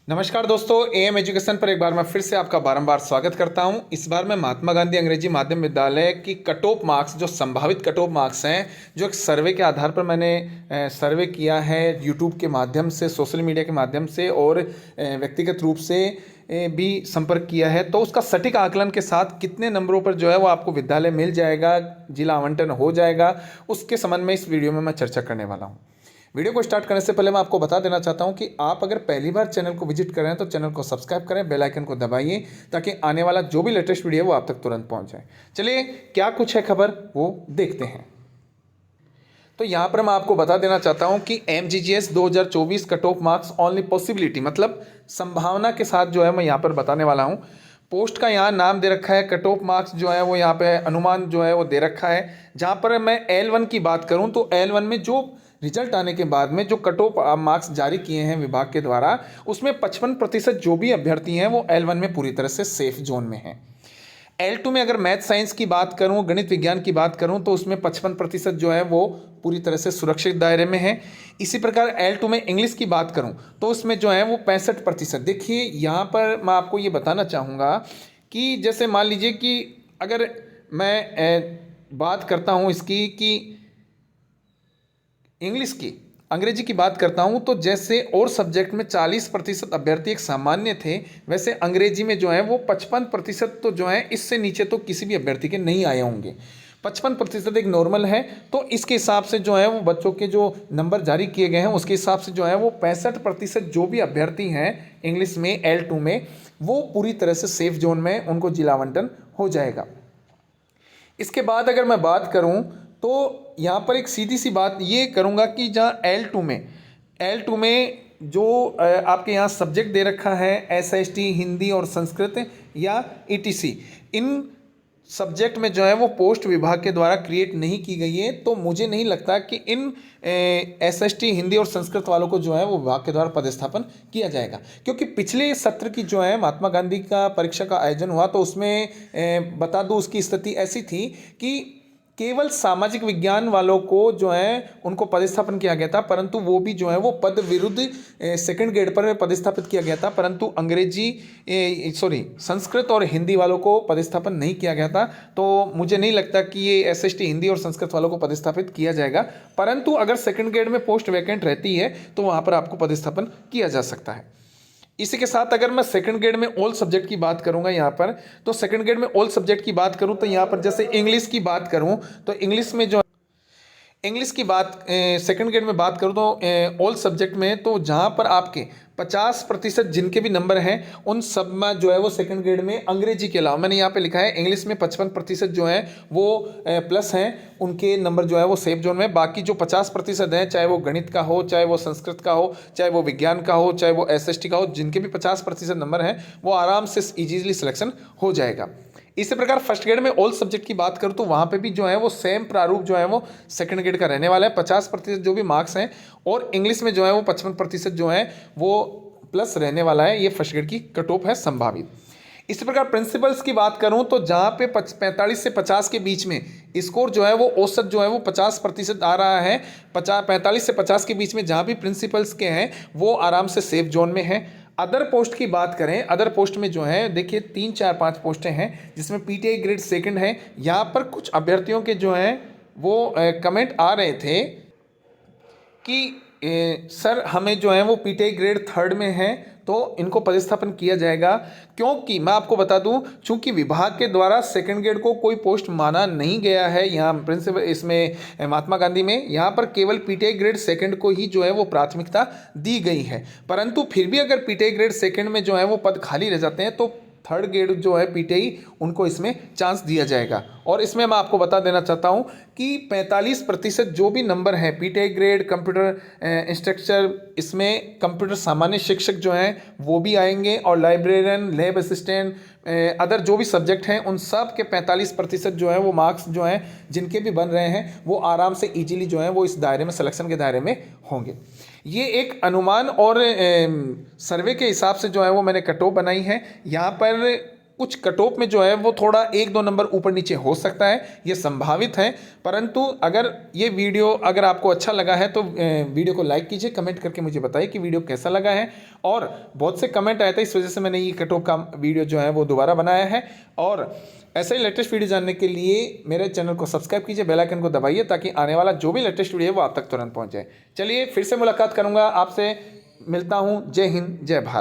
नमस्कार दोस्तों, M education पर एक बार मैं फिर से आपका बारंबार स्वागत करता हूं। इस बार मैं महात्मा गांधी अंग्रेजी माध्यम विद्यालय की कट ऑफ मार्क्स, जो संभावित कट ऑफ मार्क्स हैं, जो एक सर्वे के आधार पर मैंने सर्वे किया है यूट्यूब के माध्यम से, सोशल मीडिया के माध्यम से और व्यक्तिगत रूप से भी संपर्क किया है। तो उसका सटीक आकलन के साथ कितने नंबरों पर जो है वो आपको विद्यालय मिल जाएगा, जिला आवंटन हो जाएगा, उसके संबंध में इस वीडियो में मैं चर्चा करने वाला हूँ। वीडियो को स्टार्ट करने से पहले मैं आपको बता देना चाहता हूं कि आप अगर पहली बार चैनल को विजिट कर रहे हैं तो चैनल को सब्सक्राइब करें, बेल आइकन को दबाइए ताकि आने वाला जो भी लेटेस्ट वीडियो है वो आप तक तुरंत पहुंच जाए। चलिए, क्या कुछ है खबर वो देखते हैं। तो यहाँ पर मैं आपको बता देना चाहता हूँ कि MGGS 2024 cut off marks only possibility, मतलब संभावना के साथ जो है मैं यहाँ पर बताने वाला हूँ। पोस्ट का यहाँ नाम दे रखा है, कट ऑफ मार्क्स जो है वो यहाँ पे अनुमान जो है वो दे रखा है। जहाँ पर मैं L1 की बात करूँ तो L1 में जो रिजल्ट आने के बाद में जो कट ऑफ मार्क्स जारी किए हैं विभाग के द्वारा, उसमें 55% जो भी अभ्यर्थी हैं वो L1 में पूरी तरह से सेफ जोन में हैं। L2 में अगर मैथ साइंस की बात करूं, गणित विज्ञान की बात करूं, तो उसमें 55% जो है वो पूरी तरह से सुरक्षित दायरे में है। इसी प्रकार L2 में इंग्लिश की बात करूं तो उसमें जो है वो 65%। देखिए, यहाँ पर मैं आपको ये बताना चाहूँगा कि जैसे मान लीजिए कि अगर मैं बात करता हूँ इसकी कि इंग्लिश की, अंग्रेजी की बात करता हूं, तो जैसे और सब्जेक्ट में 40% अभ्यर्थी एक सामान्य थे, वैसे अंग्रेजी में जो है वो 55% तो जो है इससे नीचे तो किसी भी अभ्यर्थी के नहीं आए होंगे। 55% एक नॉर्मल है। तो इसके हिसाब से जो है वो बच्चों के जो नंबर जारी किए गए हैं उसके हिसाब से जो है वो 65% जो भी अभ्यर्थी हैं इंग्लिश में L2 में, वो पूरी तरह से सेफ जोन में उनको जिला आवंटन हो जाएगा। इसके बाद अगर मैं बात करूं तो यहाँ पर एक सीधी सी बात ये करूँगा कि जहाँ L2 में जो आपके यहाँ सब्जेक्ट दे रखा है SST, हिंदी और संस्कृत या ETC, इन सब्जेक्ट में जो है वो पोस्ट विभाग के द्वारा क्रिएट नहीं की गई है। तो मुझे नहीं लगता कि इन SST, हिंदी और संस्कृत वालों को जो है वो विभाग के द्वारा पदस्थापन किया जाएगा, क्योंकि पिछले सत्र की जो है महात्मा गांधी का परीक्षा का आयोजन हुआ तो उसमें बता दूं उसकी स्थिति ऐसी थी कि केवल सामाजिक विज्ञान वालों को जो है उनको पदस्थापन किया गया था, परंतु वो भी जो है वो पद विरुद्ध सेकंड ग्रेड पर पदस्थापित किया गया था, परंतु संस्कृत और हिंदी वालों को पदस्थापन नहीं किया गया था। तो मुझे नहीं लगता कि ये SST, हिंदी और संस्कृत वालों को पदस्थापित किया जाएगा, परंतु अगर सेकंड ग्रेड में पोस्ट वैकेंट रहती है तो वहाँ पर आपको पदस्थापन किया जा सकता है। इसी के साथ अगर मैं सेकंड ग्रेड में ऑल सब्जेक्ट की बात करूंगा यहाँ पर, तो सेकंड ग्रेड में ऑल सब्जेक्ट की बात करूं तो यहाँ पर जैसे इंग्लिश की बात करूं तो इंग्लिश में जो इंग्लिश की बात सेकंड ग्रेड में बात करूं तो ऑल सब्जेक्ट में, तो जहाँ पर आपके 50% जिनके भी नंबर हैं उन सब में जो है वो सेकंड ग्रेड में अंग्रेजी के अलावा मैंने यहाँ पे लिखा है इंग्लिश में 55% जो है वो प्लस हैं, उनके नंबर जो है वो सेफ जोन में। बाकी जो 50% हैं, चाहे वो गणित का हो, चाहे वो संस्कृत का हो, चाहे वो विज्ञान का हो, चाहे वो SST का हो, जिनके भी 50% नंबर हैं वो आराम से ईजीली सिलेक्शन हो जाएगा। इसी प्रकार फर्स्ट ग्रेड में ऑल सब्जेक्ट की बात करूँ तो वहाँ पे भी जो है वो सेम प्रारूप जो है वो सेकंड ग्रेड का रहने वाला है। 50% जो भी मार्क्स हैं और इंग्लिश में जो है वो 55% जो है वो प्लस रहने वाला है। ये फर्स्ट ग्रेड की कट ऑफ है संभावित। इसी प्रकार प्रिंसिपल्स की बात करूं तो जहाँ पे 45 से 50 के बीच में स्कोर जो है वो औसत जो है वो 50% आ रहा है। 45 से 50 के बीच में जहाँ भी प्रिंसिपल्स के हैं वो आराम से सेफ जोन में है। अदर पोस्ट की बात करें, अदर पोस्ट में जो है देखिए 3, 4, 5 पोस्टें हैं जिसमें PTI ग्रेड सेकंड है। यहाँ पर कुछ अभ्यर्थियों के जो हैं वो कमेंट आ रहे थे कि सर हमें जो है वो PTI ग्रेड थर्ड में है तो इनको पदस्थापन किया जाएगा, क्योंकि मैं आपको बता दूं चूंकि विभाग के द्वारा सेकंड ग्रेड को कोई पोस्ट माना नहीं गया है यहाँ प्रिंसिपल इसमें महात्मा गांधी में, यहाँ पर केवल PTI ग्रेड सेकंड को ही जो है वो प्राथमिकता दी गई है। परंतु फिर भी अगर PTI ग्रेड सेकंड में जो है वो पद खाली रह जाते हैं तो थर्ड ग्रेड जो है PTI उनको इसमें चांस दिया जाएगा। और इसमें मैं आपको बता देना चाहता हूं कि 45% जो भी नंबर हैं PTI ग्रेड कंप्यूटर इंस्ट्रक्चर, इसमें कंप्यूटर सामान्य शिक्षक जो हैं वो भी आएंगे और लाइब्रेरियन, लैब असिस्टेंट, अदर जो भी सब्जेक्ट हैं उन सब के 45% जो है वो मार्क्स जो हैं जिनके भी बन रहे हैं वो आराम से ईजिली जो है वो इस दायरे में, सिलेक्शन के दायरे में होंगे। ये एक अनुमान और सर्वे के हिसाब से जो है वो मैंने कट ऑफ बनाई है। यहाँ पर कुछ कट ऑफ में जो है वो थोड़ा 1-2 नंबर ऊपर नीचे हो सकता है, ये संभावित है। परंतु अगर ये वीडियो अगर आपको अच्छा लगा है तो वीडियो को लाइक कीजिए, कमेंट करके मुझे बताइए कि वीडियो कैसा लगा है। और बहुत से कमेंट आए थे, इस वजह से मैंने ये कट ऑफ का वीडियो जो है वो दोबारा बनाया है। और ऐसे ही लेटेस्ट वीडियो जानने के लिए मेरे चैनल को सब्सक्राइब कीजिए, बेल आइकन को दबाइए ताकि आने वाला जो भी लेटेस्ट वीडियो है वो आप तक तुरंत पहुंच जाए। चलिए फिर से मुलाकात करूंगा आपसे, मिलता हूं। जय हिंद, जय भारत।